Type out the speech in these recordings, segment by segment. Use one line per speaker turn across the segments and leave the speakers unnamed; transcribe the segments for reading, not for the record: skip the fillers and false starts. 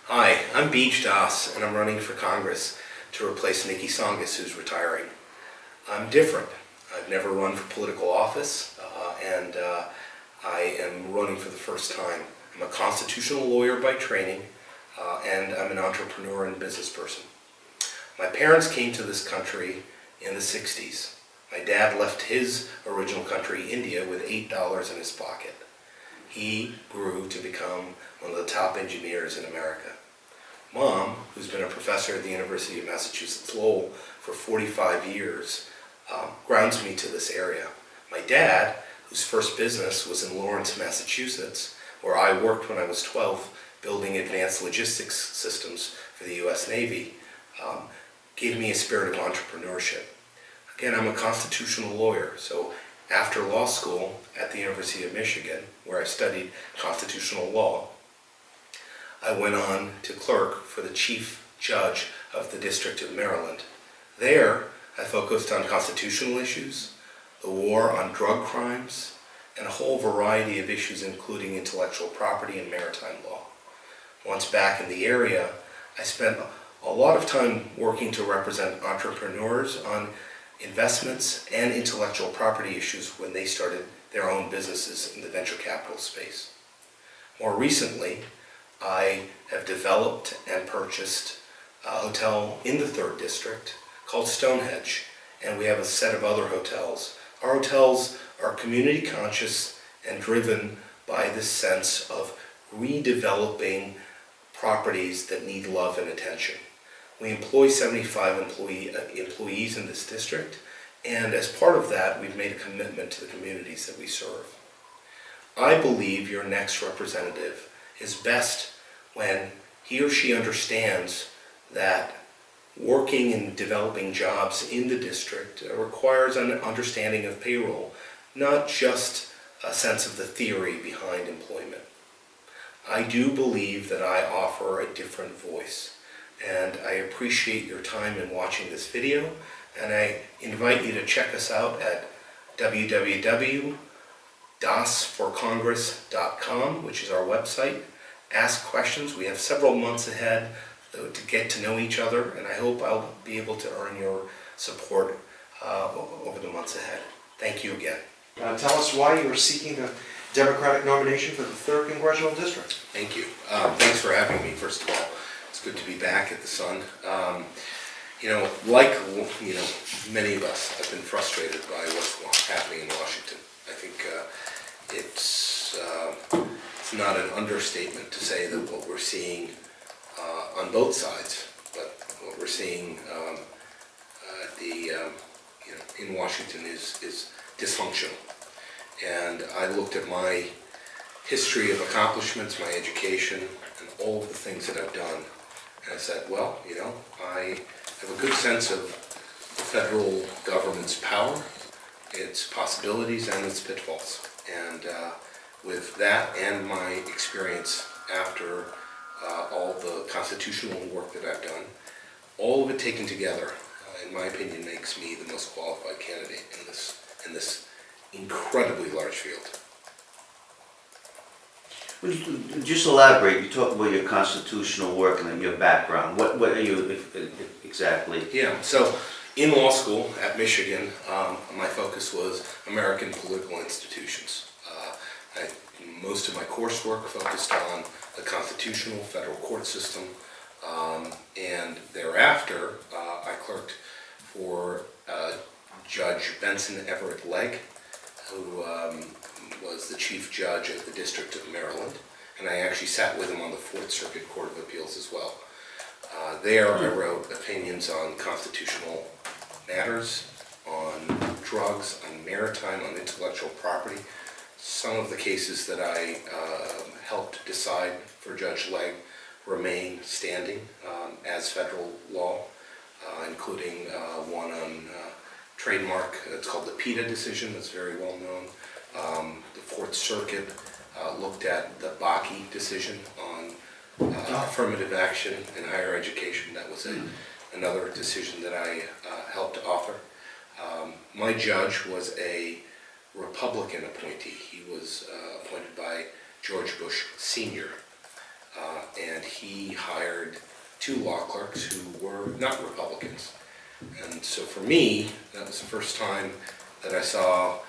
Hi, I'm Beej and I'm running for Congress to replace Nikki Tsongas, who's retiring. I'm different. I've never run for political office, and I am running for the first time. I'm a constitutional lawyer by training, and I'm an entrepreneur and business person. My parents came to this country in the 60s. My dad left his original country, India, with $8 in his pocket. He grew to become one of the top engineers in America. Mom, who's been a professor at the University of Massachusetts Lowell for 45 years, grounds me to this area. My dad, whose first business was in Lawrence, Massachusetts, where I worked when I was 12, building advanced logistics systems for the U.S. Navy, gave me a spirit of entrepreneurship. Again, I'm a constitutional lawyer, so after law school at the University of Michigan, where I studied constitutional law, I went on to clerk for the Chief Judge of the District of Maryland. There, I focused on constitutional issues, the war on drug crimes, and a whole variety of issues including intellectual property and maritime law. Once back in the area, I spent a lot of time working to represent entrepreneurs on investments and intellectual property issues when they started their own businesses in the venture capital space. More recently, I have developed and purchased a hotel in the 3rd District called Stonehenge, and we have a set of other hotels. Our hotels are community conscious and driven by this sense of redeveloping properties that need love and attention. We employ 75 employees in this district, and as part of that, we've made a commitment to the communities that we serve. I believe your next representative is best when he or she understands that working and developing jobs in the district requires an understanding of payroll, not just a sense of the theory behind employment. I do believe that I offer a different voice, and I appreciate your time in watching this video, and I invite you to check us out at www.dasforcongress.com, which is our website. Ask questions. We have several months ahead to get to know each other, and I hope I'll be able to earn your support over the months ahead. Thank you again.
Tell us why you are seeking the Democratic nomination for the 3rd Congressional District.
Thank you. Thanks for having me, first of all. It's good to be back at the Sun. Like many of us, I've been frustrated by what's happening in Washington. I think it's not an understatement to say that what we're seeing on both sides, but what we're seeing in Washington is dysfunctional. And I looked at my history of accomplishments, my education, and all of the things that I've done, and I said, well, I have a good sense of the federal government's power, its possibilities, and its pitfalls. And with that and my experience after all the constitutional work that I've done, all of it taken together, in my opinion, makes me the most qualified candidate in this incredibly large field.
Just elaborate. You talk about your constitutional work and your background. What are you exactly?
Yeah, so in law school at Michigan, my focus was American political institutions. Most of my coursework focused on the constitutional federal court system, and thereafter I clerked for Judge Benson Everett Legg, who was the Chief Judge of the District of Maryland, and I actually sat with him on the 4th Circuit Court of Appeals as well. There I wrote opinions on constitutional matters, on drugs, on maritime, on intellectual property. Some of the cases that I helped decide for Judge Legg remain standing as federal law, including one on trademark. It's called the PETA decision. That's very well known. The 4th Circuit looked at the Bakke decision on affirmative action in higher education. That was another decision that I helped author. My judge was a Republican appointee. He was appointed by George Bush Sr. and he hired 2 law clerks who were not Republicans. And so for me, that was the first time that I saw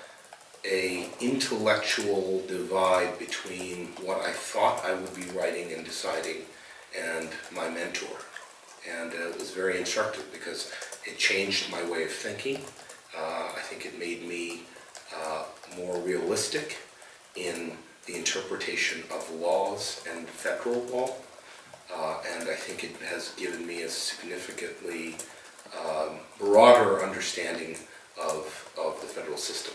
an intellectual divide between what I thought I would be writing and deciding and my mentor. And it was very instructive because it changed my way of thinking. I think it made me more realistic in the interpretation of laws and federal law. And I think it has given me a significantly broader understanding of the federal system.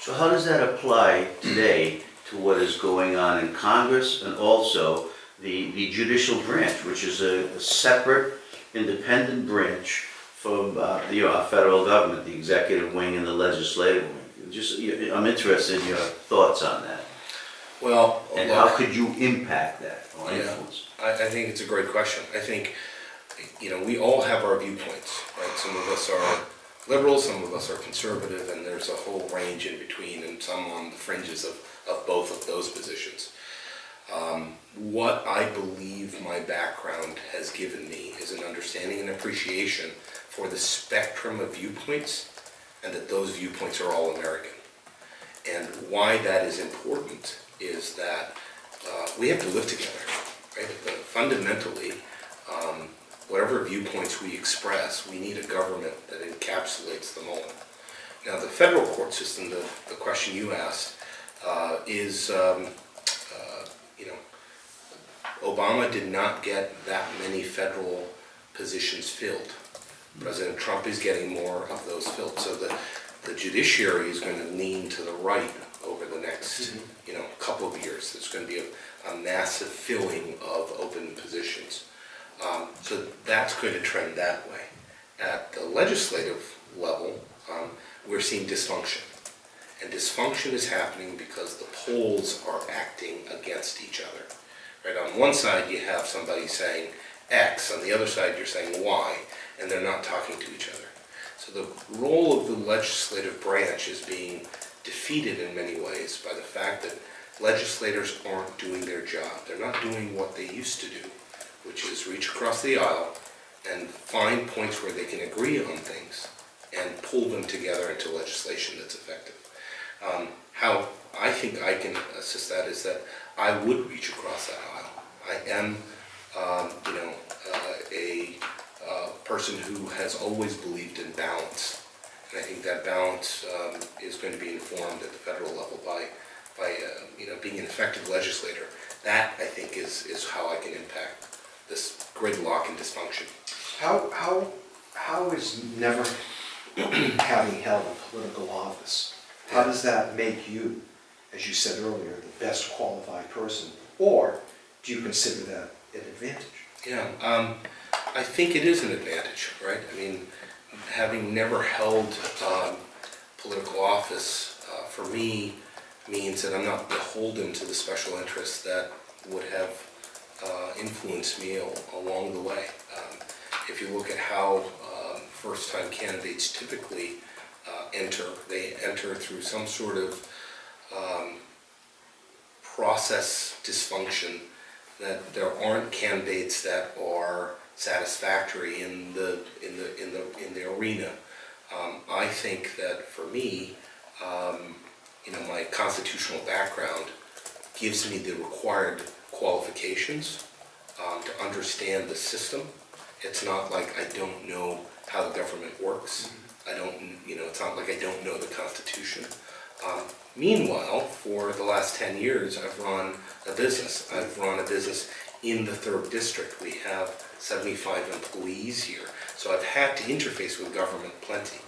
So how does that apply today to what is going on in Congress and also the judicial branch, which is a separate, independent branch from our federal government, the executive wing and the legislative wing? I'm interested in your thoughts on that.
Well,
and
look,
how could you impact that or influence?
I think it's a great question. I think, we all have our viewpoints, right? Some of us are liberal, some of us are conservative, and there's a whole range in between, and some on the fringes of both of those positions. What I believe my background has given me is an understanding and appreciation for the spectrum of viewpoints, and that those viewpoints are all American. And why that is important is that we have to live together, right? Fundamentally, whatever viewpoints we express, we need a government that encapsulates them all. Now, the federal court system, the question you asked, is, Obama did not get that many federal positions filled. President Trump is getting more of those filled. So the judiciary is going to lean to the right over the next couple of years. There's going to be a massive filling of open positions. So that's going to trend that way. At the legislative level, we're seeing dysfunction. And dysfunction is happening because the poles are acting against each other. Right? On one side you have somebody saying X, on the other side you're saying Y, and they're not talking to each other. So the role of the legislative branch is being defeated in many ways by the fact that legislators aren't doing their job. They're not doing what they used to do, which is reach across the aisle and find points where they can agree on things and pull them together into legislation that's effective. How I think I can assist that is that I would reach across that aisle. I am, a person who has always believed in balance, and I think that balance is going to be informed at the federal level by being an effective legislator. That, I think, is how I can impact this gridlock and dysfunction.
How is never having held a political office, how does that make you, as you said earlier, the best qualified person, or do you consider that an advantage?
Yeah, I think it is an advantage, right? I mean, having never held political office, for me, means that I'm not beholden to the special interests that would have influenced me along the way. If you look at how first-time candidates typically they enter through some sort of process dysfunction, that there aren't candidates that are satisfactory in the arena. I think that for me, my constitutional background gives me the required qualifications to understand the system. It's not like I don't know how the government works. It's not like I don't know the Constitution. Meanwhile, for the last 10 years, I've run a business. I've run a business in the 3rd District. We have 75 employees here. So I've had to interface with government plenty.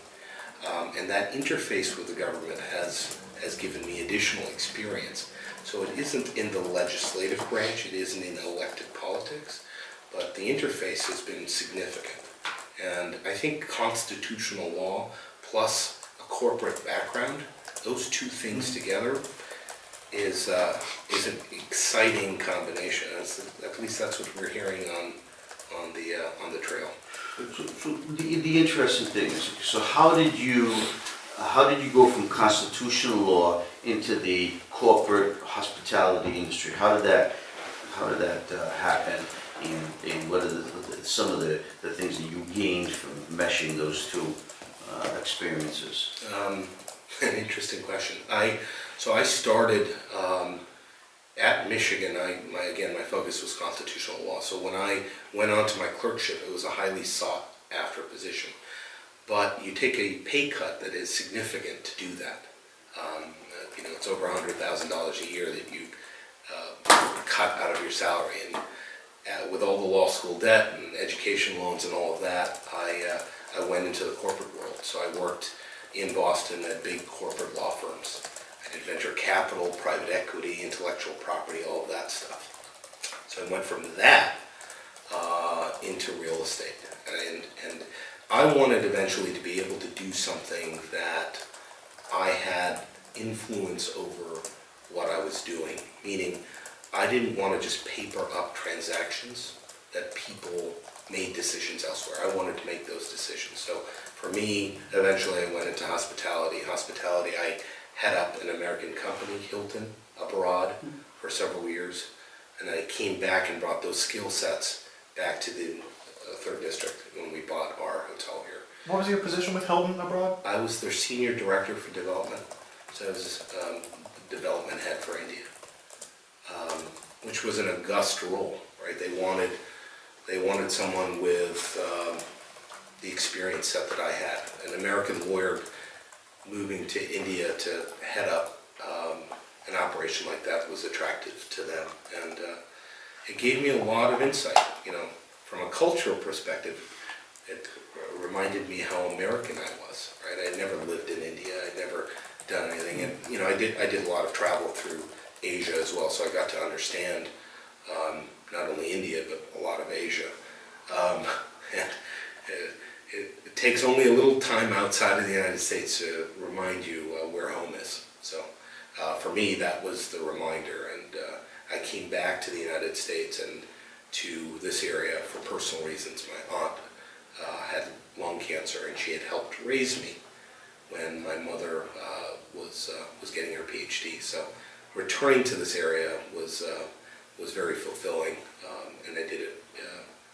And that interface with the government has given me additional experience. So it isn't in the legislative branch, it isn't in elected politics, but the interface has been significant. And I think constitutional law plus a corporate background, those two things together is an exciting combination. At least that's what we're hearing on the trail.
So the interesting thing is, so how did you go from constitutional law into the corporate hospitality industry? How how did that happen? And what are some of the things that you gained from meshing those two experiences?
An interesting question. So I started at Michigan. My focus was constitutional law. So when I went on to my clerkship, it was a highly sought after position. But you take a pay cut that is significant to do that. It's over $100,000 a year that you cut out of your salary. And with all the law school debt and education loans and all of that, I went into the corporate world. So I worked in Boston at big corporate law firms. I did venture capital, private equity, intellectual property, all of that stuff. So I went from that into real estate. And I wanted eventually to be able to do something that I had influence over what I was doing, meaning I didn't want to just paper up transactions that people made decisions elsewhere. I wanted to make those decisions. So for me, eventually I went into hospitality. I had up an American company, Hilton, abroad for several years, and then I came back and brought those skill sets back to the 3rd District when we bought our hotel here.
What was your position with Hilton abroad?
I was their senior director for development, so I was the development head for India, which was an august role, right? They wanted someone with the experience set that I had. An American lawyer moving to India to head up an operation like that was attractive to them, and it gave me a lot of insight. From a cultural perspective, it reminded me how American I was, right? I had never lived in India. I'd never done anything, and I did a lot of travel through Asia as well, so I got to understand not only India but a lot of Asia. And it takes only a little time outside of the United States to remind you where home is. So for me, that was the reminder, and I came back to the United States and to this area for personal reasons. My aunt had lung cancer, and she had helped raise me when my mother was getting her PhD. So returning to this area was very fulfilling, and I did it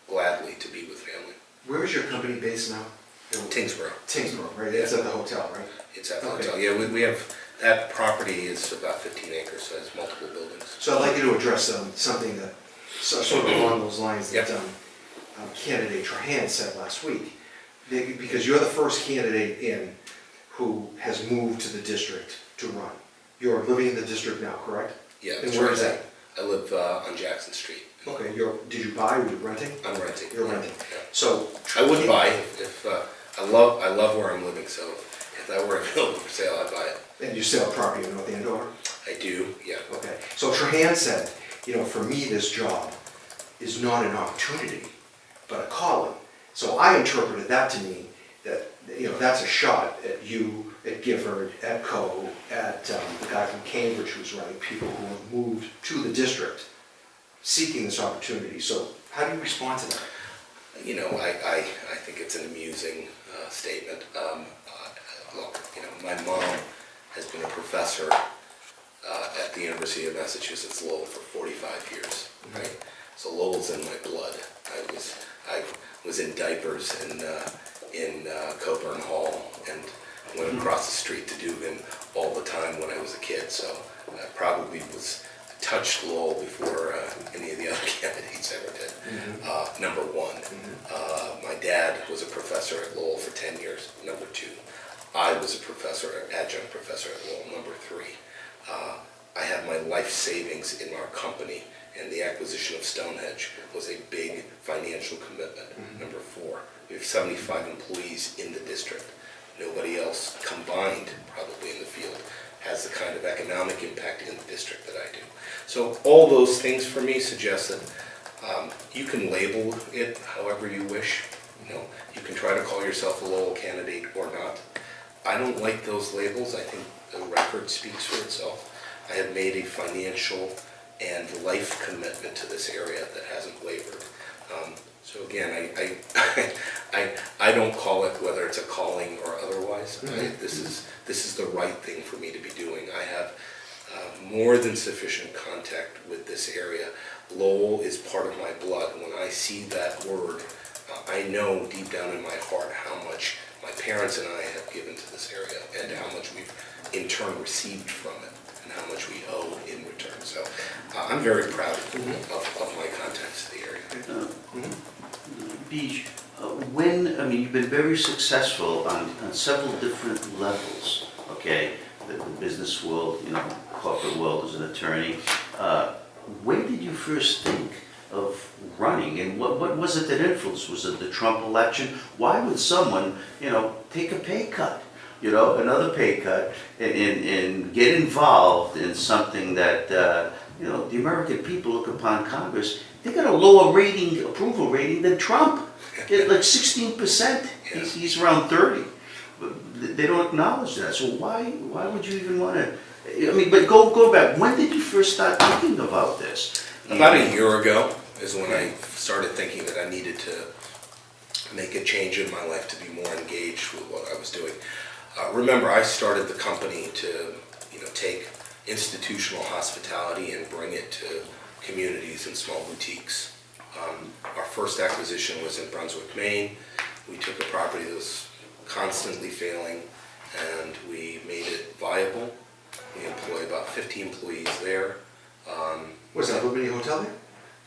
gladly to be with family.
Where is your company based now?
Tingsboro.
Tingsboro, right? It's at the hotel, right?
It's at the
Okay.
hotel. Yeah, we have, that property is about 15 acres, so it has multiple buildings.
So I'd like you to address something that, sort of along those lines that
Yep.
candidate Trahan said last week. Because you're the first candidate in who has moved to the district to run. You're living in the district now, correct?
Yeah.
And
that's
where
right.
is that?
I live on Jackson Street.
Okay, did you buy, were you renting?
I'm renting.
You're renting.
Yeah.
So.
I would buy if I love where I'm living, so if that were available for sale, I'd buy it.
And you sell property in North Andover?
I do, yeah.
Okay, so Trahan said, for me, this job is not an opportunity, but a calling. So I interpreted that to mean that, that's a shot at you, at Gifford, at Coe, at the guy from Cambridge who's running, people who have moved to the district seeking this opportunity. So how do you respond to that?
I think it's an amusing statement. Look, my mom has been a professor at the University of Massachusetts Lowell for 45 years, right? So Lowell's in my blood. I was in diapers in Coburn Hall and went across the street to Dugan all the time when I was a kid. So I probably touched Lowell before any of the other candidates ever did. Number one, my dad was a professor at Lowell for 10 years. Number two, I was a adjunct professor at Lowell. Number three, I had my life savings in our company, and the acquisition of Stonehenge was a big financial commitment. Number four, we have 75 employees in the district. Nobody else combined, probably in the field, has the kind of economic impact in the district that I do. So all those things for me suggest that you can label it however you wish. You can try to call yourself a Lowell candidate or not. I don't like those labels. I think the record speaks for itself. I have made a financial and life commitment to this area that hasn't wavered. So again, I don't call it whether it's a calling or otherwise. This is the right thing for me to be doing. I have more than sufficient contact with this area. Lowell is part of my blood. When I see that word, I know deep down in my heart how much my parents and I have given to this area and how much we've in turn received from it and how much we owe in return. So I'm very proud of my contacts to the area.
Beej, I mean, you've been very successful on several different levels, okay? The business world, you know, corporate world as an attorney. When did you first think of running, and what was it that influenced? Was it the Trump election? Why would someone, you know, take a pay cut, you know, another pay cut, and get involved in something that, you know, the American people look upon Congress, they got a lower rating, approval rating than Trump. They're like 16%. He's around 30. But they don't acknowledge that. So why would you even want to? I mean, but go back. When did you first start thinking about this?
About a year ago is when I started thinking that I needed to make a change in my life to be more engaged with what I was doing. Remember, I started the company to, you know, take institutional hospitality and bring it to communities and small boutiques. Our first acquisition was in Brunswick, Maine. We took a property that was constantly failing and we made it viable. We employ about 50 employees there.
Was that Liberty Hotel there?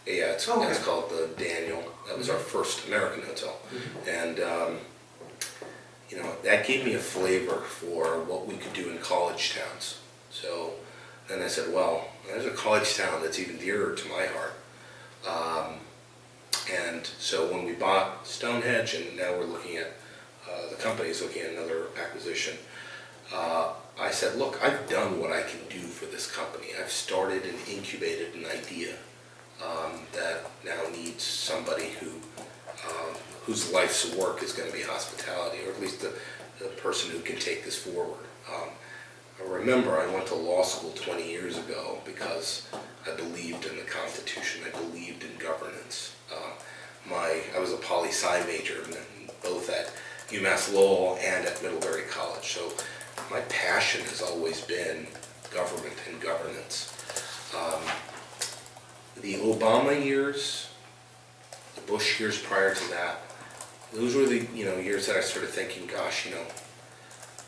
Yeah, it's called the Daniel. That was our first American hotel. And you know, that gave me a flavor for what we could do in college towns. So then I said, well, there's a college town that's even dearer to my heart. And so when we bought Stonehenge, and now we're looking at, the company's looking at another acquisition, I said, look, I've done what I can do for this company. I've started and incubated an idea that now needs somebody whose life's work is going to be hospitality, or at least the person who can take this forward. I remember I went to law school 20 years ago because I believed in the Constitution. I believed in governance. I was a poli-sci major, both at UMass Lowell and at Middlebury College. So my passion has always been government and governance. The Obama years, the Bush years prior to that, those were the years that I started thinking, gosh,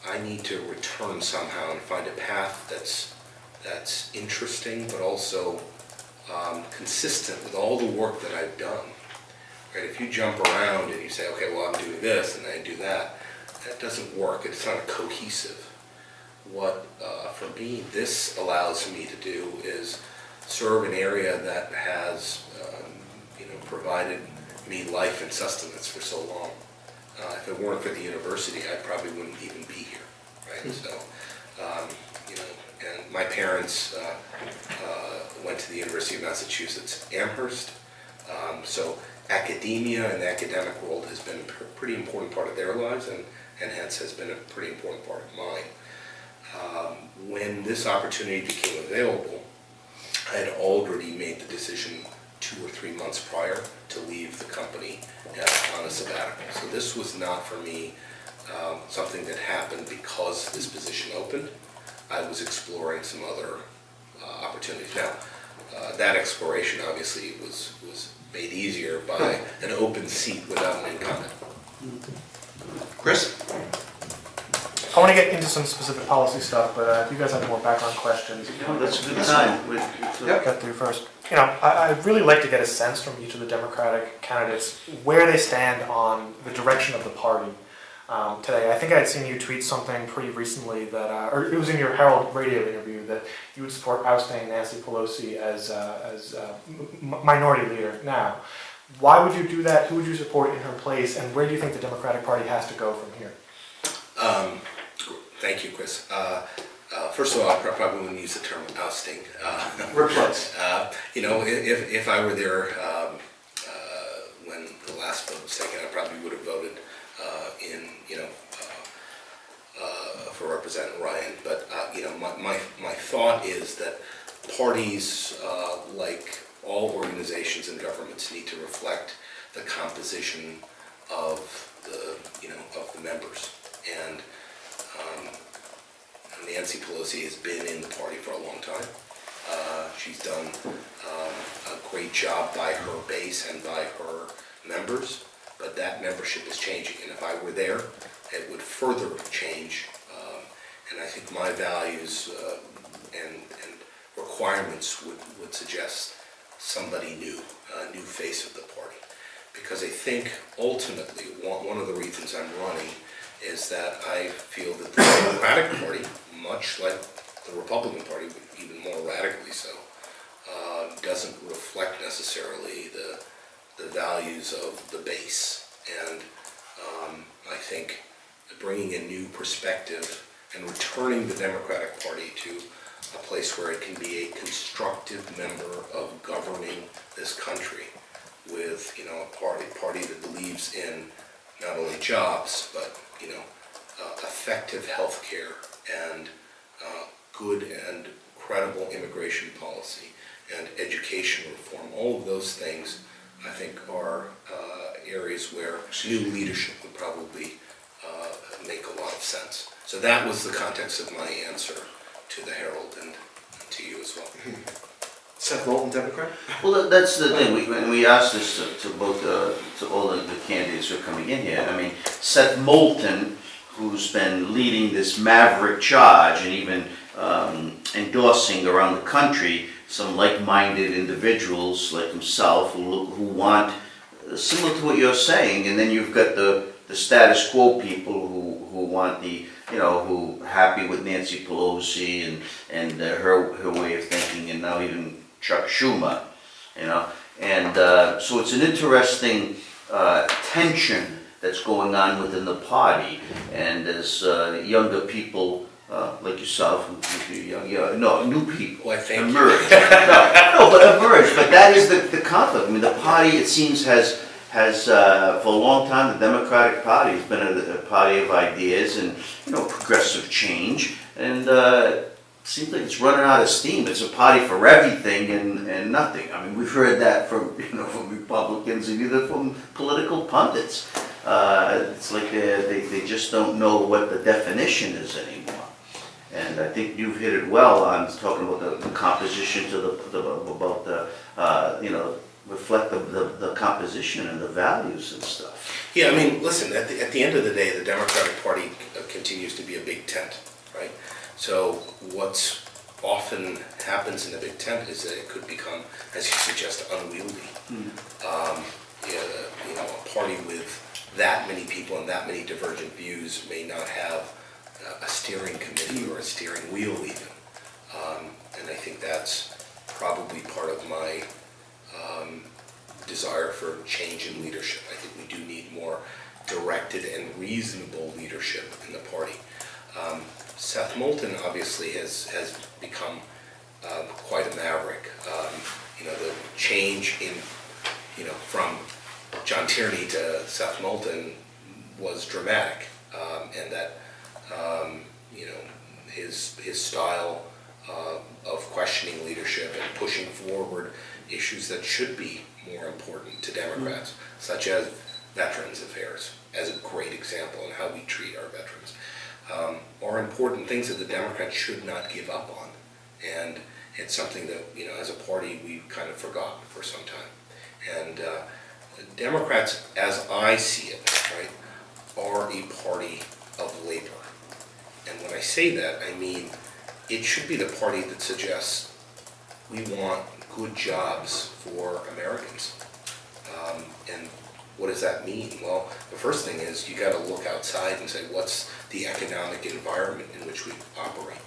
I need to return somehow and find a path that's interesting, but also consistent with all the work that I've done. Right? If you jump around and you say, okay, well, I'm doing this and I do that, that doesn't work. It's not cohesive. What, for me, this allows me to do is serve an area that has, provided me life and sustenance for so long. If it weren't for the university, I probably wouldn't even be here, right? So, and my parents went to the University of Massachusetts, Amherst. So academia and the academic world has been a pretty important part of their lives, and hence has been a pretty important part of mine. When this opportunity became available, I had already made the decision 2 or 3 months prior to leave the company on a sabbatical. So this was not for me something that happened because this position opened. I was exploring some other opportunities. Now, that exploration obviously was made easier by an open seat without an incumbent.
Chris?
I want to get into some specific policy stuff, but if you guys have more background questions,
No, that's a good time.
get through first. I'd really like to get a sense from each of the Democratic candidates where they stand on the direction of the party today. I think I had seen you tweet something pretty recently that, or it was in your Herald radio interview, that you would support ousting Nancy Pelosi as minority leader. Now, why would you do that? Who would you support in her place? And where do you think the Democratic Party has to go from here?
Thank you, Chris. First of all, I probably wouldn't use the term ousting.
Replace.
If I were there when the last vote was taken, I probably would have voted for Representative Ryan. But my thought is that parties, like all organizations and governments, need to reflect the composition of the members. And Nancy Pelosi has been in the party for a long time. She's done a great job by her base and by her members, but that membership is changing, and if I were there, it would further change. And I think my values and requirements would suggest somebody new, a new face of the party. Because I think ultimately, one of the reasons I'm running is that I feel that the Democratic Party, much like the Republican Party, but even more radically so, doesn't reflect necessarily the values of the base. And I think bringing a new perspective and returning the Democratic Party to a place where it can be a constructive member of governing this country with, a party that believes in not only jobs, but, effective health care and good and credible immigration policy and education reform. All of those things, I think, are areas where new leadership would probably make a lot of sense. So that was the context of my answer to the Herald and to you as well.
Seth Moulton, Democrat?
Well, that's the thing. We asked this to both to all the candidates who are coming in here. I mean, Seth Moulton, who's been leading this maverick charge and even endorsing around the country some like-minded individuals like himself who want similar to what you're saying, and then you've got the status quo people who want who happy with Nancy Pelosi and her way of thinking, and now even Chuck Schumer, and so it's an interesting tension that's going on within the party, and as younger people like yourself, new people emerge. But emerge. But that is the conflict. I mean, the party, it seems, has for a long time, the Democratic Party has been a party of ideas and progressive change, and it seems like it's running out of steam. It's a party for everything and nothing. I mean, we've heard that from from Republicans and even from political pundits. It's like they just don't know what the definition is anymore. And I think you've hit it well on talking about the composition reflect the composition and the values and stuff.
Yeah, I mean, listen, at the end of the day, the Democratic Party continues to be a big tent, right? So what's often happens in a big tent is that it could become, as you suggest, unwieldy. A party with that many people and that many divergent views may not have a steering committee or a steering wheel even. And I think that's probably part of my desire for change in leadership. I think we do need more directed and reasonable leadership in the party. Seth Moulton obviously has become quite a maverick. The change in, from John Tierney to Seth Moulton was dramatic, and that his style of questioning leadership and pushing forward issues that should be more important to Democrats, such as veterans affairs, as a great example in how we treat our veterans, are important things that the Democrats should not give up on. And it's something that, as a party, we've kind of forgotten for some time. And Democrats, as I see it, right, are a party of labor. And when I say that, I mean it should be the party that suggests we want good jobs for Americans. And what does that mean? Well, the first thing is you got to look outside and say, what's the economic environment in which we operate?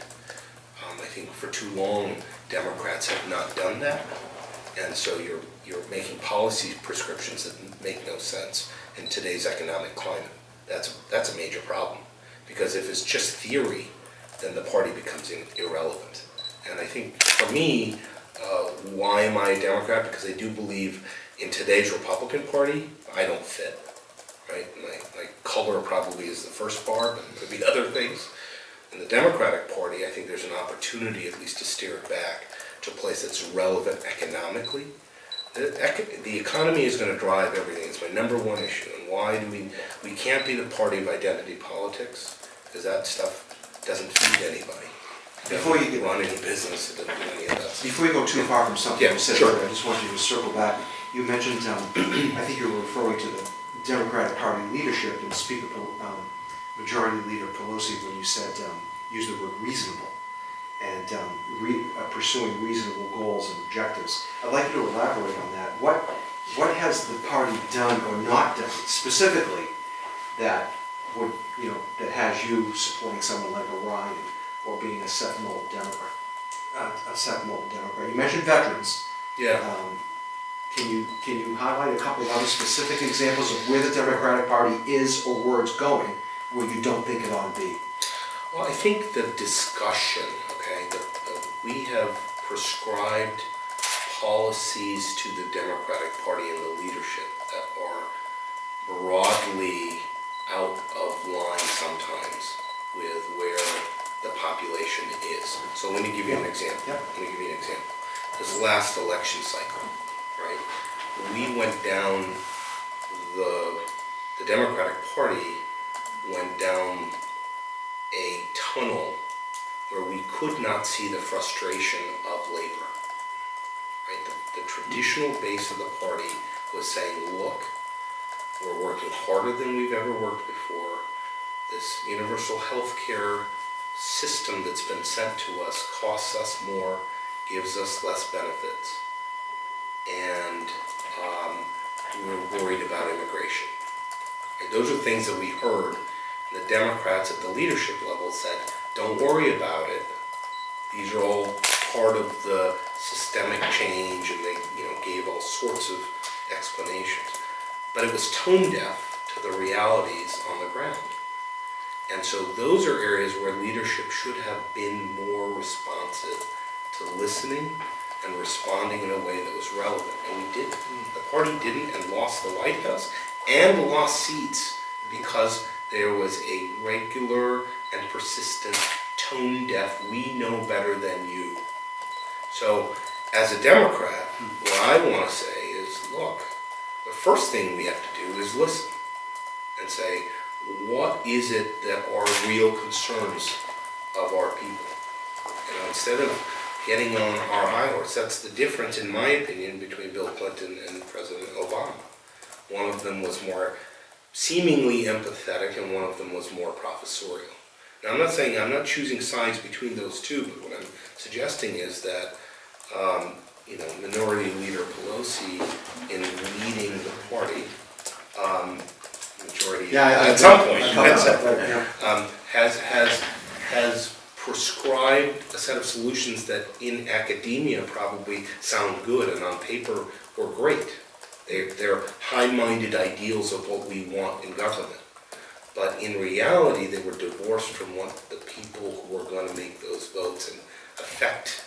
I think for too long, Democrats have not done that. And so you're making policy prescriptions that make no sense in today's economic climate. That's a major problem. Because if it's just theory, then the party becomes irrelevant. And I think for me, why am I a Democrat? Because I do believe in today's Republican Party, I don't fit. Right? My color probably is the first bar, but it could be other things. In the Democratic Party, I think there's an opportunity at least to steer it back to a place that's relevant economically. The economy is going to drive everything. It's my number one issue. And why do we can't be the party of identity politics, because that stuff doesn't feed anybody.
Before you
doesn't run any business, it doesn't do any of that stuff.
Before you go too far from something
Yeah,
you said
sure.
earlier, I just want you to circle back. You mentioned, I think you were referring to the Democratic Party leadership and Majority Leader Pelosi when you said, use the word reasonable and pursuing reasonable goals and objectives. I'd like you to elaborate on that. What has the party done or not done specifically that would, that has you supporting someone like Orion or being a Seth Moulton Democrat? You mentioned veterans.
Yeah.
Can you highlight a couple of other specific examples of where the Democratic Party is or where it's going, where you don't think it ought to be?
Well, I think the discussion, we have prescribed policies to the Democratic Party and the leadership that are broadly out of line sometimes with where the population is. So let me give you an example.
Yep.
Let me give you an example. This last election cycle, right? We went down, the Democratic Party went down a tunnel where we could not see the frustration of labor. Right? The traditional base of the party was saying, look, we're working harder than we've ever worked before. This universal health care system that's been sent to us costs us more, gives us less benefits, and we're worried about immigration. Okay, those are things that we heard. The Democrats at the leadership level said, don't worry about it. These are all part of the systemic change, and they gave all sorts of explanations. But it was tone deaf to the realities on the ground. And so those are areas where leadership should have been more responsive to listening and responding in a way that was relevant. And we didn't. The party didn't, and lost the White House and lost seats because there was a regular and persistent tone deaf, we know better than you. So as a Democrat, what I want to say is, look, the first thing we have to do is listen and say, what is it that are real concerns of our people? Instead of getting on our high horse, that's the difference, in my opinion, between Bill Clinton and President Obama. One of them was more seemingly empathetic, and one of them was more professorial. Now, I'm not choosing sides between those two, but what I'm suggesting is that, Minority Leader Pelosi, in leading the party, majority at some point, has prescribed a set of solutions that in academia probably sound good and on paper were great. They're high-minded ideals of what we want in government. But in reality, they were divorced from what the people who were going to make those votes and affect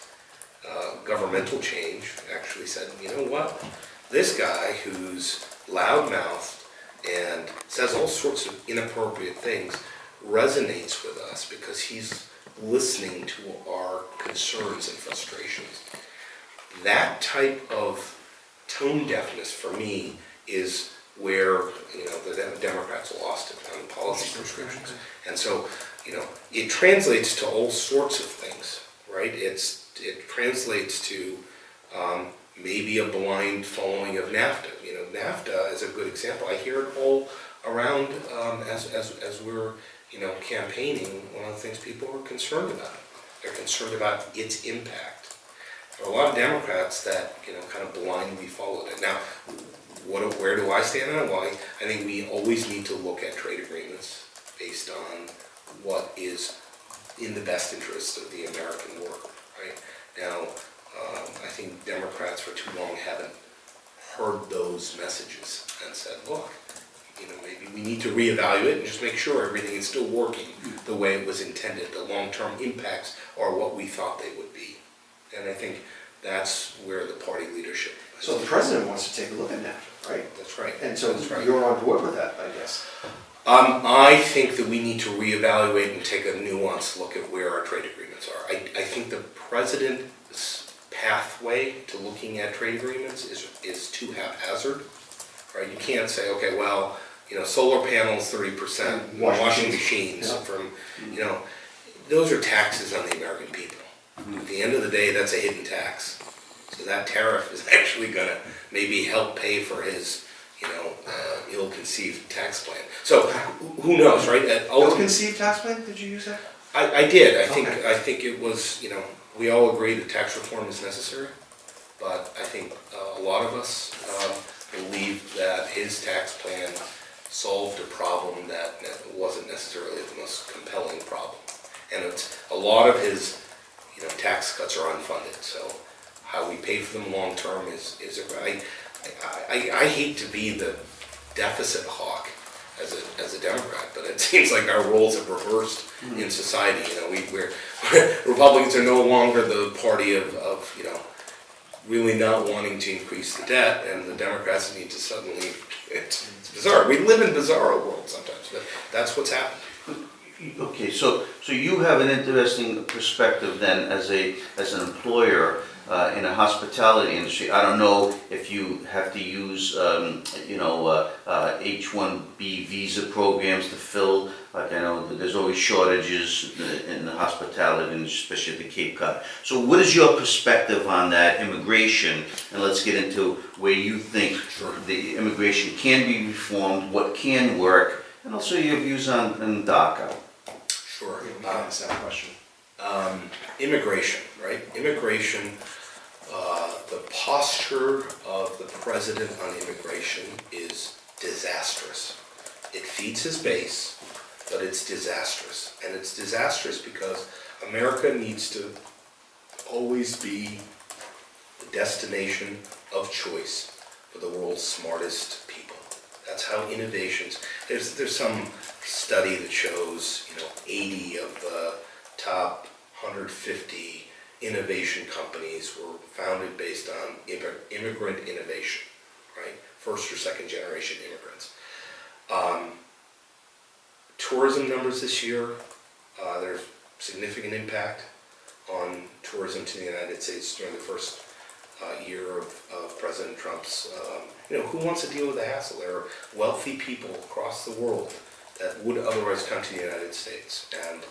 governmental change actually said, you know what? This guy who's loudmouthed and says all sorts of inappropriate things resonates with us because he's listening to our concerns and frustrations. That type of tone deafness for me is where the Democrats lost it on policy prescriptions. And so it translates to all sorts of things, right? It translates to maybe a blind following of NAFTA. NAFTA is a good example. I hear it all around as we're campaigning. One of the things people are concerned about. They're concerned about its impact. There are a lot of Democrats that kind of blindly followed it. Now, where do I stand on it? Well, I think we always need to look at trade agreements based on what is in the best interest of the American worker, right? Now, I think Democrats for too long haven't heard those messages and said, look, maybe we need to reevaluate and just make sure everything is still working the way it was intended. The long-term impacts are what we thought they would be. And I think that's where the party leadership is.
So the president wants to take a look at that, right?
That's right.
And so
that's right.
You're on board with that, I guess.
I think that we need to reevaluate and take a nuanced look at where our trade agreements are. I think the president's pathway to looking at trade agreements is too haphazard, right? You can't say, okay, well, solar panels 30%, washing machines from, those are taxes on the American people. At the end of the day, that's a hidden tax. So that tariff is actually going to maybe help pay for his, ill-conceived tax plan. So who knows, right?
Ill-conceived tax plan, did you use that?
I did.
Okay.
I think it was, we all agree that tax reform is necessary, but I think a lot of us believe that his tax plan solved a problem that wasn't necessarily the most compelling problem. And a lot of his, tax cuts are unfunded. So how we pay for them long term is I hate to be the deficit hawk as a Democrat, but it seems like our roles have reversed in society. We're Republicans are no longer the party of really not wanting to increase the debt, and the Democrats need to suddenly. It's bizarre. We live in bizarre world sometimes, but that's what's happened.
Okay, so you have an interesting perspective then as an employer in a hospitality industry. I don't know if you have to use H-1B visa programs to fill. Like I know that there's always shortages in the hospitality industry, especially at the Cape Cod. So what is your perspective on that immigration? And let's get into where you think the immigration can be reformed, what can work, and also your views on DACA.
Sure.
We can answer that question.
Immigration, right? Immigration, the posture of the president on immigration is disastrous. It feeds his base, but it's disastrous. And it's disastrous because America needs to always be the destination of choice for the world's smartest people. That's how innovations, there's some study that shows, 80 of the top 150 innovation companies were founded based on immigrant innovation, right? First or second generation immigrants. Tourism numbers this year, there's significant impact on tourism to the United States during the first year of President Trump's, who wants to deal with the hassle? There are wealthy people across the world that would otherwise come to the United States and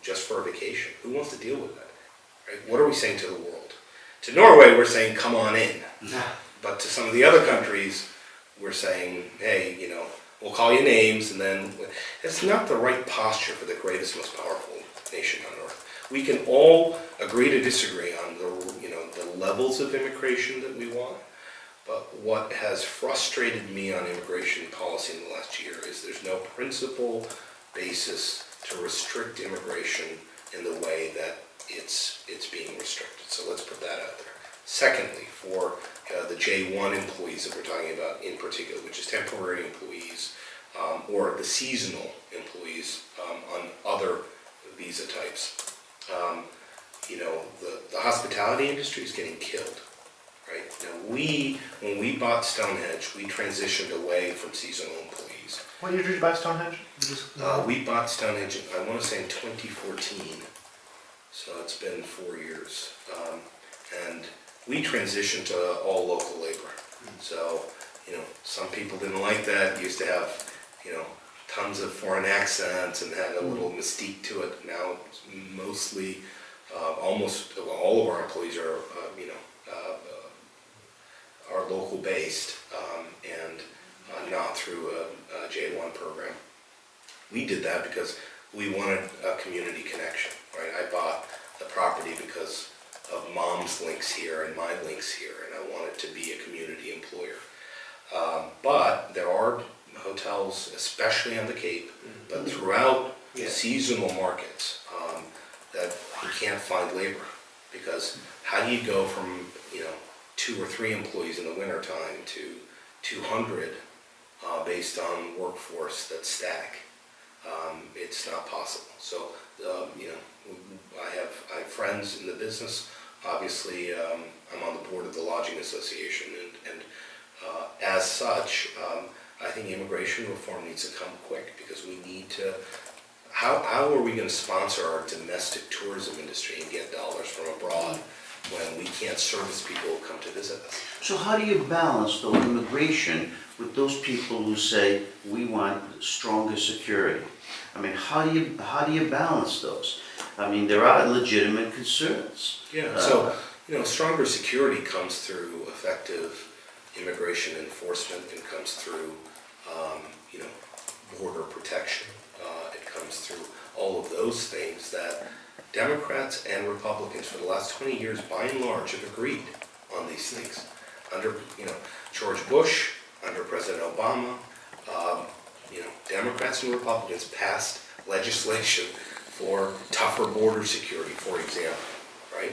just for a vacation. Who wants to deal with that? Right? What are we saying to the world? To Norway, we're saying, come on in. But to some of the other countries, we're saying, hey, we'll call you names, and then it's not the right posture for the greatest, most powerful nation on earth. We can all agree to disagree on the levels of immigration that we want, but what has frustrated me on immigration policy in the last year is there's no principle basis to restrict immigration in the way that it's being restricted. So let's put that out there. Secondly, for the J1 employees that we're talking about in particular, which is temporary employees or the seasonal employees on other visa types, the hospitality industry is getting killed. Right? Now when we bought Stonehenge, we transitioned away from seasonal employees.
What year did you buy Stonehenge?
We bought Stonehenge, I want to say in 2014, so it's been 4 years. And we transitioned to all local labor. So, some people didn't like that, used to have, tons of foreign accents and had a little mystique to it. Now it's mostly, almost all of our employees are, are local based and not through a J1 program. We did that because we wanted a community connection, right? I bought the property because of Mom's links here and my links here, and I wanted to be a community employer. But there are hotels, especially on the Cape, but throughout seasonal markets that you can't find labor, because how do you go from 2 or 3 employees in the wintertime to 200 based on workforce that's static? It's not possible. So I have friends in the business. Obviously, I'm on the board of the Lodging Association, and as such, I think immigration reform needs to come quick, because we need to. How are we going to sponsor our domestic tourism industry and get dollars from abroad when we can't service people who come to visit us?
So how do you balance, though, immigration with those people who say, we want stronger security? I mean, how do you balance those? I mean, there are legitimate concerns.
Yeah, so, stronger security comes through effective immigration enforcement. It comes through, border protection. It comes through all of those things that Democrats and Republicans for the last 20 years, by and large, have agreed on these things. Under, George Bush, under President Obama, Democrats and Republicans passed legislation for tougher border security, for example, right?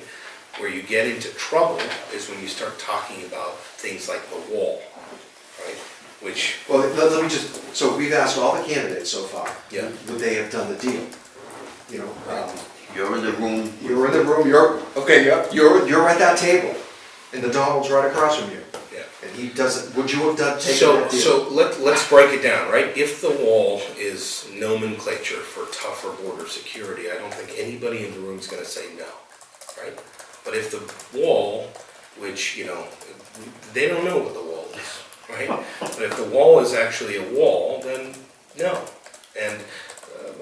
Where you get into trouble is when you start talking about things like the wall, right? Which...
Well, let me just, so we've asked all the candidates so far.
Yeah.
Would they have done the deal?
You're in the room.
You're in the room, you're at that table, and the Donald's right across from you.
Yeah.
And he doesn't, would you have taken that deal?
So let's break it down, right? If the wall is nomenclature for tougher border security, I don't think anybody in the room is going to say no, right? But if the wall, which, they don't know what the wall is, right? But if the wall is actually a wall, then no. And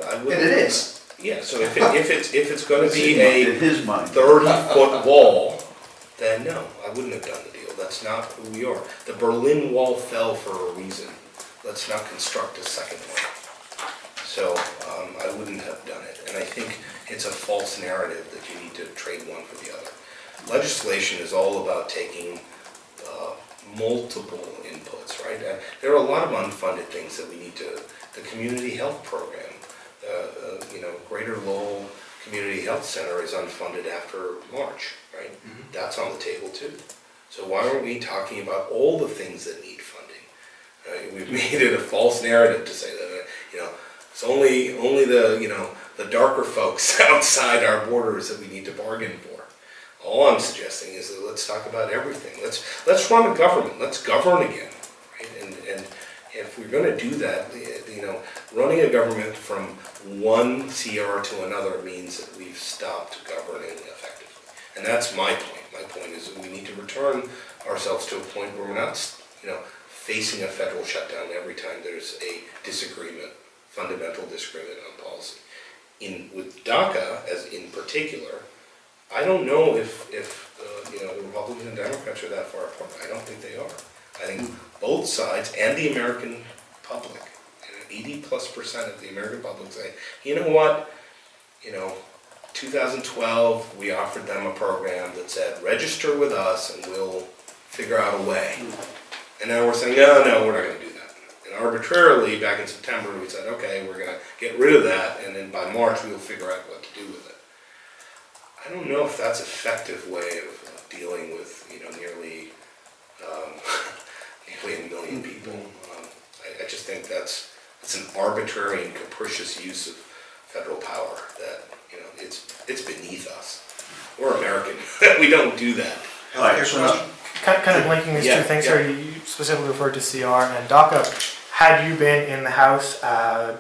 I wouldn't...
And it is.
Yeah, so if it's going to be
In
a
his mind.
30-foot wall, then no, I wouldn't have done the deal. That's not who we are. The Berlin Wall fell for a reason. Let's not construct a second one. So I wouldn't have done it. And I think it's a false narrative that you need to trade one for the other. Legislation is all about taking multiple inputs, right? There are a lot of unfunded things that we need to, the community health program, Greater Lowell Community Health Center is unfunded after March, right? Mm-hmm. That's on the table too. So why aren't we talking about all the things that need funding? We've made it a false narrative to say that, it's only the darker folks outside our borders that we need to bargain for. All I'm suggesting is that let's talk about everything. Let's run a government. Let's govern again, right? And if we're going to do that, running a government from one CR to another means that we've stopped governing effectively. And that's my point. My point is that we need to return ourselves to a point where we're not, facing a federal shutdown every time there's a disagreement, fundamental disagreement on policy. With DACA, as in particular, I don't know if the Republicans and Democrats are that far apart. I don't think they are. I think both sides and the American public, 80+% of the American public say, you know what, 2012 we offered them a program that said register with us and we'll figure out a way. And now we're saying, no, we're not going to do that. And arbitrarily, back in September, we said, okay, we're going to get rid of that, and then by March we'll figure out what to do with it. I don't know if that's an effective way of dealing with, nearly 1 million people. I just think it's an arbitrary and capricious use of federal power that, it's beneath us. We're American. We don't do that.
Kind of linking these two things here, you specifically referred to CR and DACA. Had you been in the House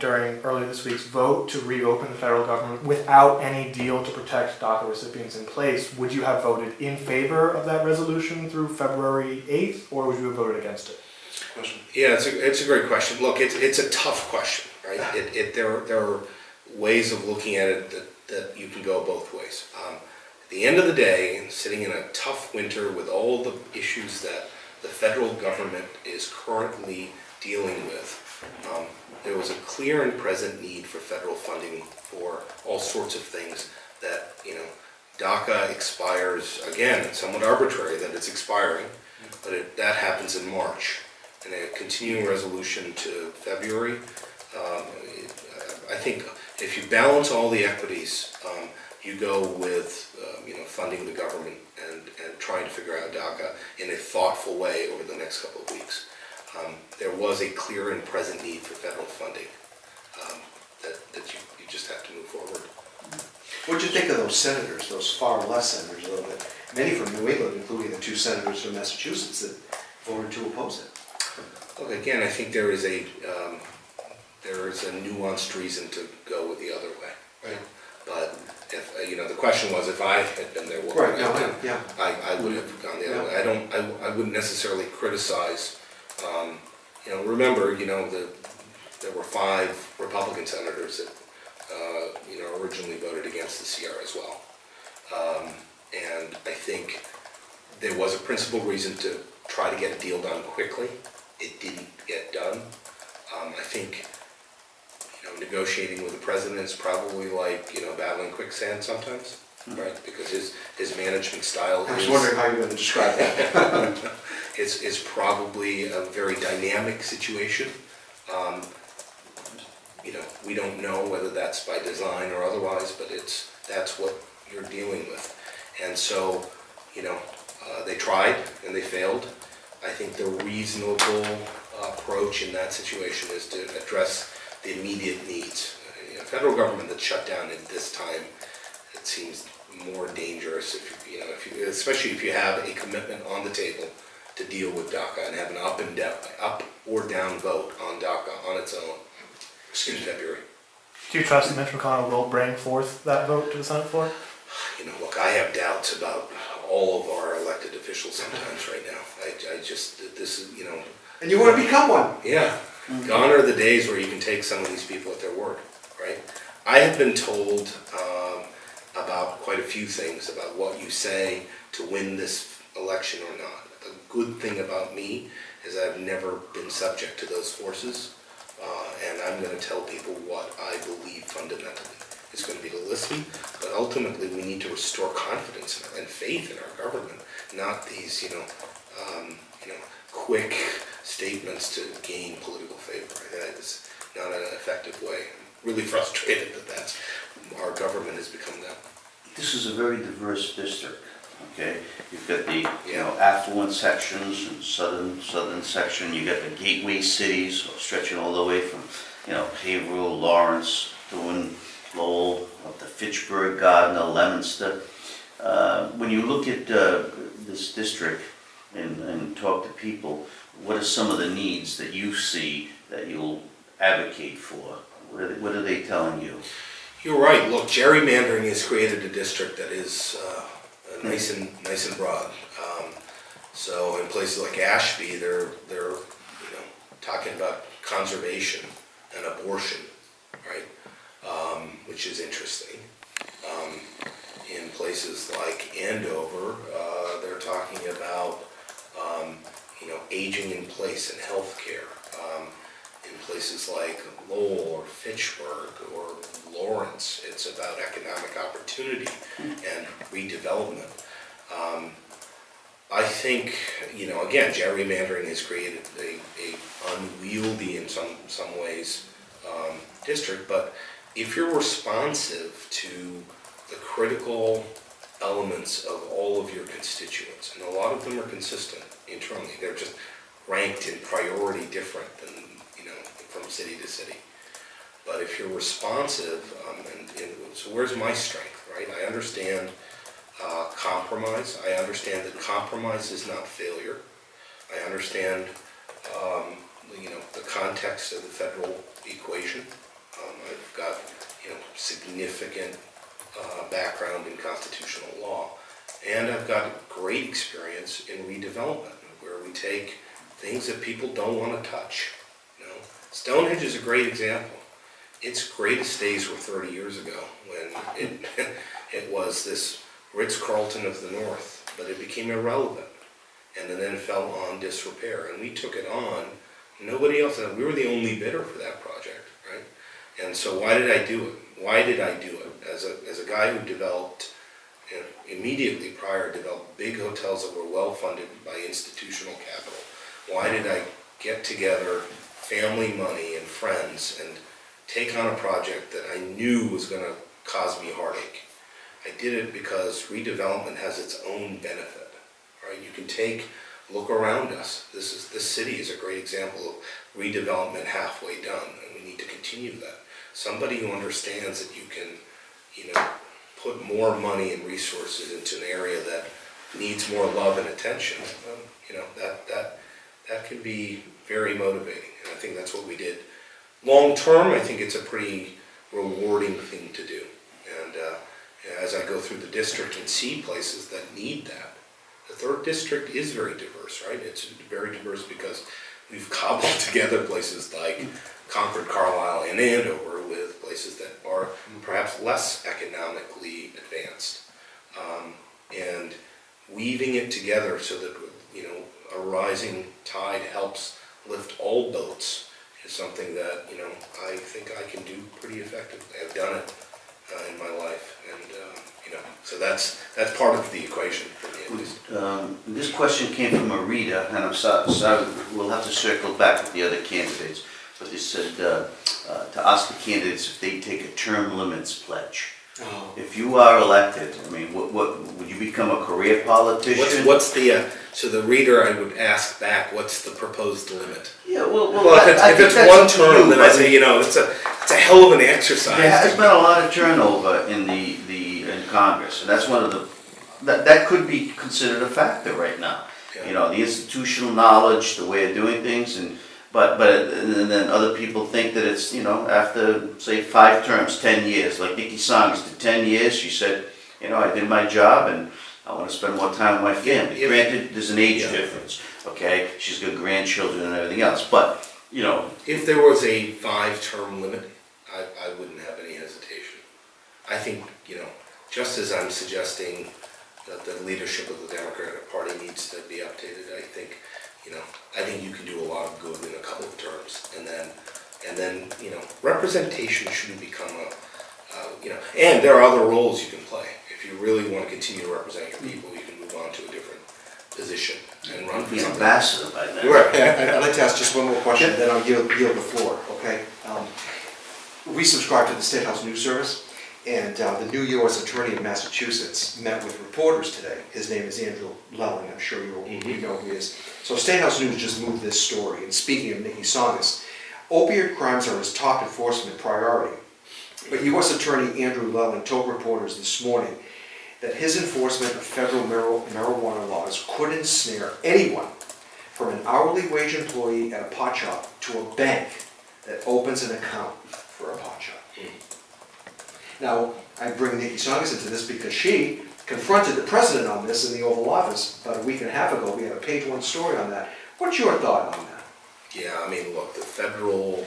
during earlier this week's vote to reopen the federal government without any deal to protect DACA recipients in place, would you have voted in favor of that resolution through February 8th, or would you have voted against it?
Yeah, it's a great question. Look, it's a tough question, right? There are ways of looking at it that you can go both ways. At the end of the day, sitting in a tough winter with all the issues that the federal government is currently dealing with, there was a clear and present need for federal funding for all sorts of things that, DACA expires, again, it's somewhat arbitrary that it's expiring, but that happens in March. And a continuing resolution to February, I think if you balance all the equities, you go with funding the government and trying to figure out DACA in a thoughtful way over the next couple of weeks. There was a clear and present need for federal funding that you just have to move forward.
What'd you think of those senators, those far left senators a little bit? Many from New England, including the 2 senators from Massachusetts that voted to oppose it.
Look, again, I think there is a nuanced reason to go with the other way, right? But if the question was, if I had been there, what would I have done?
Yeah.
I would have gone the other way. I wouldn't necessarily criticize remember, there were 5 Republican senators that, originally voted against the CR as well. And I think there was a principal reason to try to get a deal done quickly. It didn't get done. I think, negotiating with the president is probably like, battling quicksand sometimes, right? Because his management style
I was wondering how you were going to describe that.
it's probably a very dynamic situation. We don't know whether that's by design or otherwise, but that's what you're dealing with. And so, they tried and they failed. I think the reasonable approach in that situation is to address the immediate needs. Federal government that's shut down at this time, it seems more dangerous especially if you have a commitment on the table to deal with DACA and have an up or down vote on DACA on its own in February.
Do you trust that Mitch McConnell will bring forth that vote to the Senate floor?
Look, I have doubts about all of our elected officials sometimes right now. This is,
And you want to become one.
Yeah. Gone are the days where you can take some of these people at their word, right? I have been told about quite a few things about what you say to win this election or not. The good thing about me is I've never been subject to those forces, and I'm going to tell people what I believe fundamentally. It's going to be to listen, but ultimately we need to restore confidence and faith in our government, not these, quick statements to gain political favor. That is not an effective way. I'm really frustrated that our government has become that.
This is a very diverse district, okay? You've got the, affluent sections and southern section. You got the gateway cities stretching all the way from, Haverhill, Lawrence, doing Lowell, up to Fitchburg, Gardner, Leominster. When you look at this district and talk to people, what are some of the needs that you see that you'll advocate for? What are they telling you?
You're right. Look, gerrymandering has created a district that is nice and broad. So in places like Ashby, they're talking about conservation and abortion, right? Which is interesting. In places like Andover, they're talking about aging in place and health care. In places like Lowell or Fitchburg or Lawrence, it's about economic opportunity and redevelopment. I think, again, gerrymandering has created a unwieldy in some ways district, but if you're responsive to the critical elements of all of your constituents, and a lot of them are consistent internally, they're just ranked in priority different than, from city to city. But if you're responsive, so where's my strength, right? I understand compromise. I understand that compromise is not failure. I understand, the context of the federal equation. I've got, significant background in constitutional law, and I've got great experience in redevelopment, where we take things that people don't want to touch. Stonehenge is a great example. Its greatest days were 30 years ago, when it was this Ritz-Carlton of the North, but it became irrelevant, and then it fell on disrepair, and we took it on. Nobody else, we were the only bidder for that project, right? And so why did I do it? Why did I do it? As a guy who developed, immediately prior, developed big hotels that were well funded by institutional capital. Why did I get together family money and friends and take on a project that I knew was going to cause me heartache? I did it because redevelopment has its own benefit, right? You can look around us. This city is a great example of redevelopment halfway done, and we need to continue that. Somebody who understands that you can, put more money and resources into an area that needs more love and attention, that can be very motivating, and I think that's what we did. Long term, I think it's a pretty rewarding thing to do, and as I go through the district and see places that need that, the 3rd district is very diverse, right? It's very diverse because we've cobbled together places like Concord, Carlisle, and Andover with places that are perhaps less economically advanced. And weaving it together so that, you know, a rising tide helps lift all boats is something that, you know, I think I can do pretty effectively. I've done it in my life, and you know, so that's part of the equation for me at least.
This question came from a reader, and I'm sorry, we'll have to circle back with the other candidates, but they said to ask the candidates if they take a term limits pledge.
Oh.
If you are elected, I mean, what would you become a career politician?
What's the so the reader, I would ask back, what's the proposed limit?
Yeah, well,
if it's one term, then I say, you know, it's a hell of an exercise.
There has been a lot of turnover in in Congress, and that's one of the that could be considered a factor right now.
Yeah.
You know, the institutional knowledge, the way of doing things, but and then other people think that it's, you know, after say 5 terms, 10 years. Like Nikki Songs did 10 years. She said, you know, I did my job and I want to spend more time with my family. Granted, there's an age difference. Okay, she's got grandchildren and everything else, but you know,
if there was a 5-term limit, I wouldn't have any hesitation. I think, you know, just as I'm suggesting that the leadership of the Democratic Party needs to be updated, I think, you know, I think you can do a lot of good in a couple of terms, and then, you know, representation shouldn't become a, you know, and there are other roles you can play. If you really want to continue to represent your people, you can move on to a different position and run for
be an
something.
ambassador by then.
Right.
I'd like to ask just one more question, then I'll yield the floor, okay? We subscribe to the State House News Service, and the new U.S. Attorney in Massachusetts met with reporters today. His name is Andrew Lowell, I'm sure you know who he is. So State House News just moved this story, and speaking of Nikki Songas, opioid crimes are his top enforcement priority. But U.S. Attorney Andrew Lowell told reporters this morning that his enforcement of federal marijuana laws could ensnare anyone from an hourly wage employee at a pot shop to a bank that opens an account for a pot shop. Now, I bring Nikki Songas into this because she confronted the president on this in the Oval Office about a week and a half ago. We had a page-1 story on that. What's your thought on that?
Yeah, I mean, look, the federal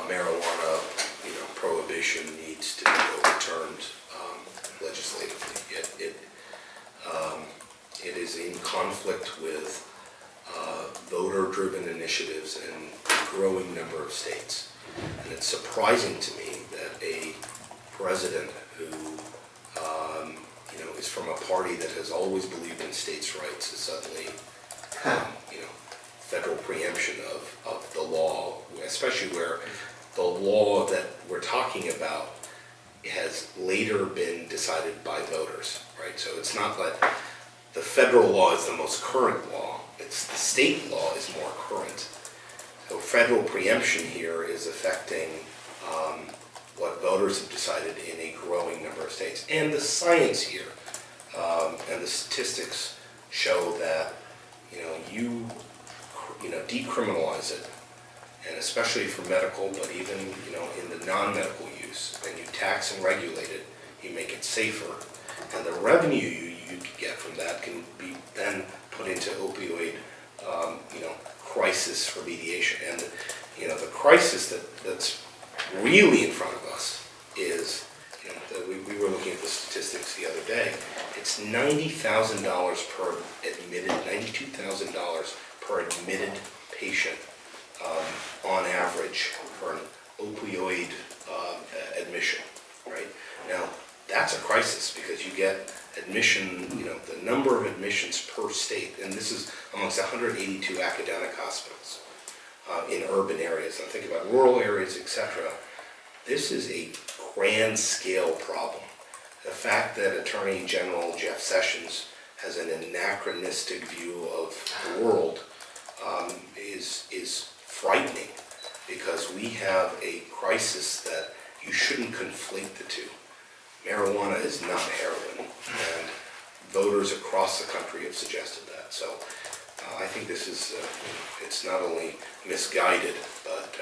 marijuana, you know, prohibition needs to be overturned legislatively. It is in conflict with voter-driven initiatives in a growing number of states. And it's surprising to me that a president who, you know, is from a party that has always believed in states' rights is suddenly, you know, federal preemption of the law, especially where the law that we're talking about has later been decided by voters, right? So it's not that the federal law is the most current law, it's the state law is more current. So federal preemption here is affecting what voters have decided in a growing number of states. And the science here and the statistics show that, you know, decriminalize it, and especially for medical, but even, you know, in the non-medical use, and you tax and regulate it, you make it safer, and the revenue you get from that can be then put into opioid, you know, crisis remediation. And, you know, the crisis that's really in front of us is, you know, we were looking at the statistics the other day. It's $90,000 per admitted, $92,000 per admitted patient on average for an opioid admission, right? Now, that's a crisis because you get admission, you know, the number of admissions per state, and this is amongst 182 academic hospitals in urban areas. I'm thinking about rural areas, etc. This is a grand scale problem. The fact that Attorney General Jeff Sessions has an anachronistic view of the world is frightening, because we have a crisis that you shouldn't conflate the two. Marijuana is not heroin, and voters across the country have suggested that. So I think this is, it's not only misguided, but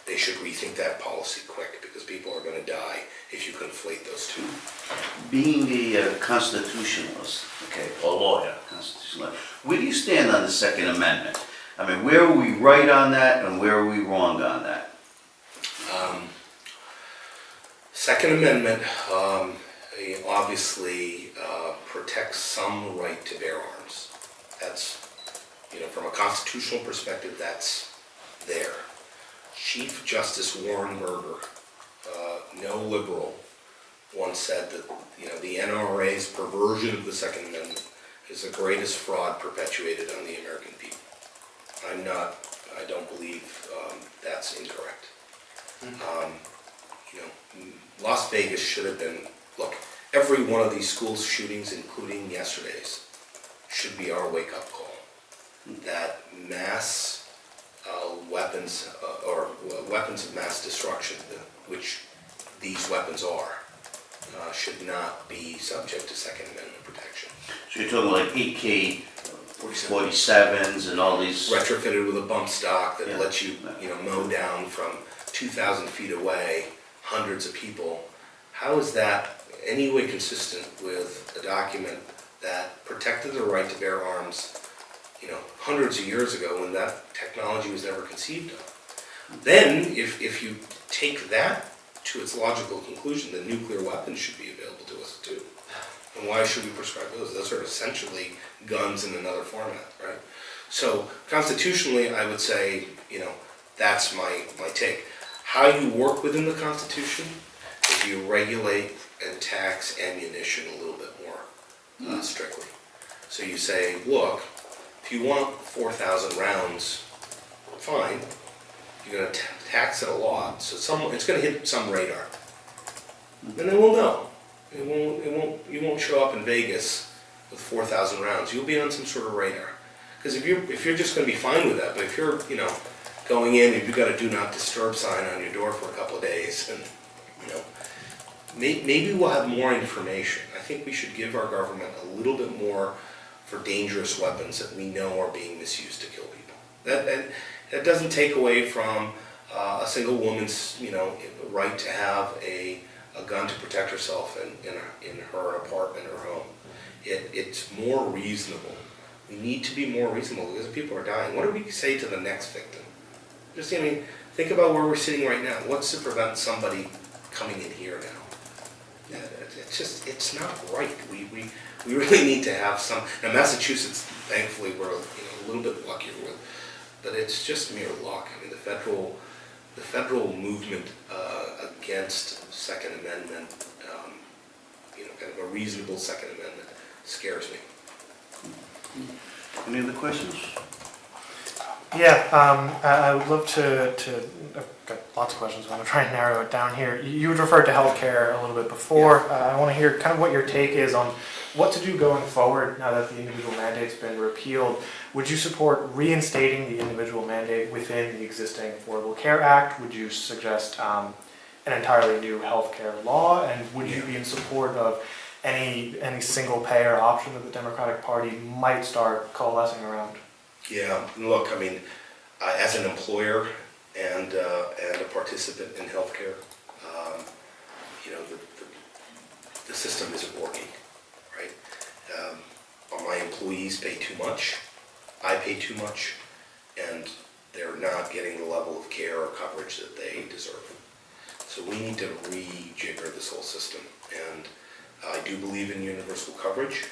they should rethink that policy quick, because people are going to die if you conflate those two.
Being a constitutionalist, okay, or lawyer, constitutionalist, where do you stand on the Second Amendment? I mean, where are we right on that and where are we wrong on that?
Second Amendment obviously protects some right to bear arms. That's, from a constitutional perspective, that's there. Chief Justice Warren Burger, no liberal, once said that the NRA's perversion of the Second Amendment is the greatest fraud perpetuated on the American people. I don't believe that's incorrect. Las Vegas should have been, look, every one of these school shootings, including yesterday's, should be our wake-up call. That mass weapons, or weapons of mass destruction, which these weapons are, should not be subject to Second Amendment protection.
So you're talking like AK-47s and all these...
Retrofitted with a bump stock that
Yeah.
lets you, mow down from 2,000 feet away hundreds of people. How is that any way consistent with a document that protected the right to bear arms, hundreds of years ago when that technology was never conceived of? Then, if you take that to its logical conclusion, then nuclear weapons should be available to us too. And why should we prescribe those? Those are essentially guns in another format, right? So constitutionally, I would say, that's my take. How you work within the Constitution is you regulate and tax ammunition a little bit more strictly. So you say, look, if you want 4,000 rounds, fine. You're going to tax it a lot, so it's going to hit some radar. And then we'll know. You won't show up in Vegas with 4,000 rounds. You'll be on some sort of radar. Because if you're just going to be fine with that, but if you're going in and you've got a do not disturb sign on your door for a couple of days, and maybe we'll have more information. I think we should give our government a little bit more for dangerous weapons that we know are being misused to kill people. That doesn't take away from a single woman's right to have a gun to protect herself in her apartment or home. It's more reasonable. We need to be more reasonable because people are dying. What do we say to the next victim? Just think about where we're sitting right now. What's to prevent somebody coming in here now? It's not right. We really need to have some. Now Massachusetts, thankfully, we're a little bit luckier with, but it's just mere luck. I mean, the federal movement against Second Amendment, kind of a reasonable Second Amendment, scares me.
Any other questions?
Yeah, I would love to I've got lots of questions, I'm going to try and narrow it down here. You had referred to healthcare a little bit before. I want to hear kind of what your take is on what to do going forward now that the individual mandate's been repealed. Would you support reinstating the individual mandate within the existing Affordable Care Act? Would you suggest an entirely new healthcare law? And would you be in support of any single payer option that the Democratic Party might start coalescing around?
Yeah, look, I mean, as an employer and a participant in healthcare, the system isn't working, right? My employees pay too much, I pay too much, and they're not getting the level of care or coverage that they deserve. So we need to rejigger this whole system, and I do believe in universal coverage.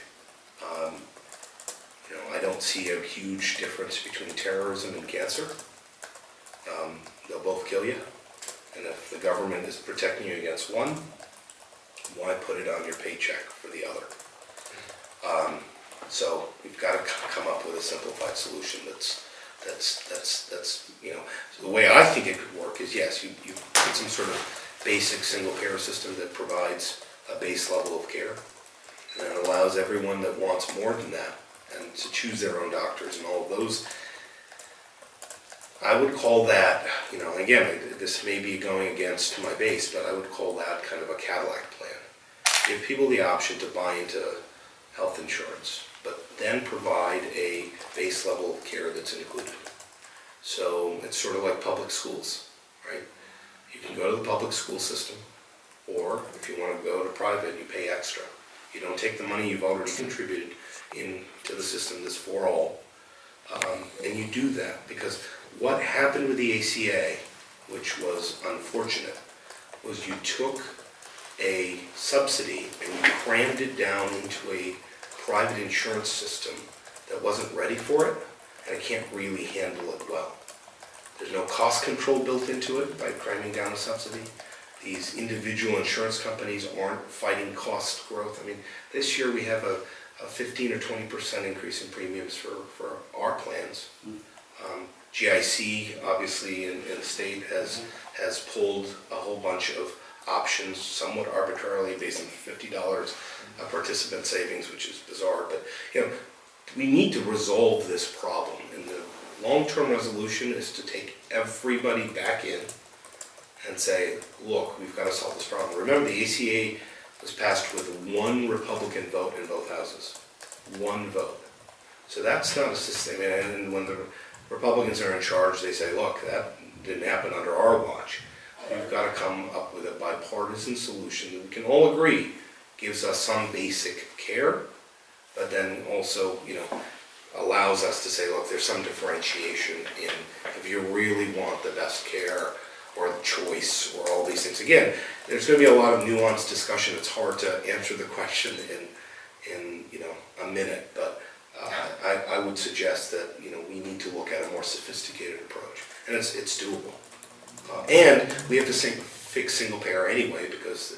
I don't see a huge difference between terrorism and cancer. They'll both kill you. And if the government is protecting you against one, why put it on your paycheck for the other? So we've got to come up with a simplified solution that's so the way I think it could work is, yes, you put some sort of basic single payer system that provides a base level of care, and it allows everyone that wants more than that and to choose their own doctors and all of those. I would call that, again, this may be going against my base, but I would call that kind of a Cadillac plan. Give people the option to buy into health insurance, but then provide a base level of care that's included. So it's sort of like public schools, right? You can go to the public school system, or if you want to go to private, you pay extra. You don't take the money you've already contributed into the system that's for all, And you do that because what happened with the ACA, which was unfortunate, was you took a subsidy and you crammed it down into a private insurance system that wasn't ready for it, and it can't really handle it well. There's no cost control built into it by cramming down a subsidy. These individual insurance companies aren't fighting cost growth. I mean, this year we have a 15 or 20% increase in premiums for our plans. GIC, obviously, in the state has pulled a whole bunch of options, somewhat arbitrarily, based on $50 participant savings, which is bizarre. But we need to resolve this problem, and the long-term resolution is to take everybody back in and say, look, we've got to solve this problem. Remember, the ACA was passed with one Republican vote in both houses. One vote. So that's not a system. And when the Republicans are in charge, they say, look, that didn't happen under our watch. We've got to come up with a bipartisan solution that we can all agree gives us some basic care, but then also, allows us to say, look, there's some differentiation in if you really want the best care or the choice or all these things. Again, there's going to be a lot of nuanced discussion. It's hard to answer the question in a minute, but I would suggest that we need to look at a more sophisticated approach, and it's doable. And we have to fix single payer anyway, because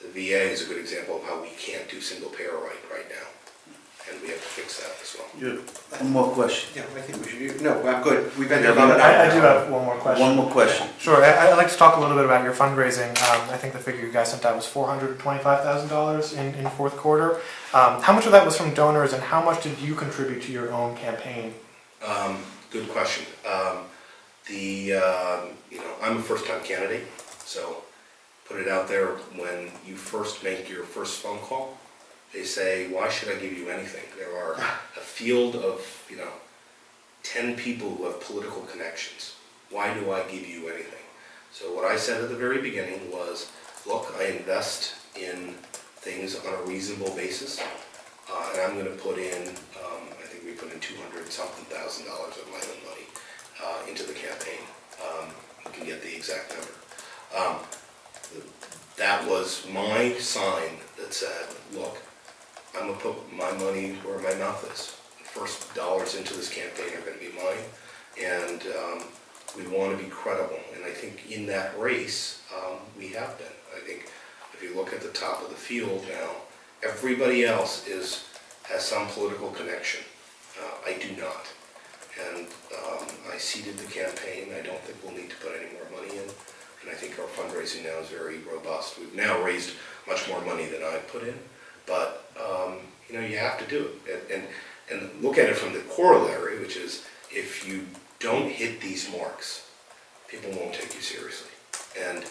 the VA is a good example of how we can't do single payer right now, and we have to fix that as well.
One more question.
Yeah, I think we should, no, I'm good. We've been
Yeah,
about an
I
hour.
do have one more question.
One more question.
Sure. I'd like to talk a little bit about your fundraising. I think the figure you guys sent out was $425,000 in fourth quarter. How much of that was from donors, and how much did you contribute to your own campaign?
Good question. I'm a first-time candidate, so put it out there. When you first make your first phone call, they say, why should I give you anything? There are a field of 10 people who have political connections. Why do I give you anything? So what I said at the very beginning was, look, I invest in things on a reasonable basis, and I'm going to put in, I think we put in $200-something thousand of my own money into the campaign. You can get the exact number. That was my sign that said, look, I'm going to put my money where my mouth is. The first dollars into this campaign are going to be mine, and we want to be credible. And I think in that race, we have been. I think if you look at the top of the field now, everybody else has some political connection. I do not. And I seeded the campaign. I don't think we'll need to put any more money in. And I think our fundraising now is very robust. We've now raised much more money than I put in. But, you have to do it. And look at it from the corollary, which is if you don't hit these marks, people won't take you seriously. And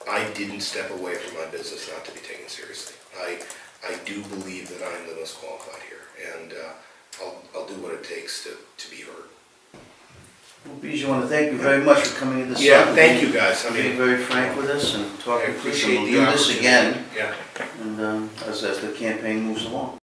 I didn't step away from my business not to be taken seriously. I do believe that I'm the most qualified here. And I'll do what it takes to be heard.
Well, Beej, I want to thank you very much for coming in this.
Yeah, thank you guys.
Being very frank with us and talking to us, and
appreciate
we'll
the
do this
opportunity.
again.
Yeah.
And as the campaign moves along.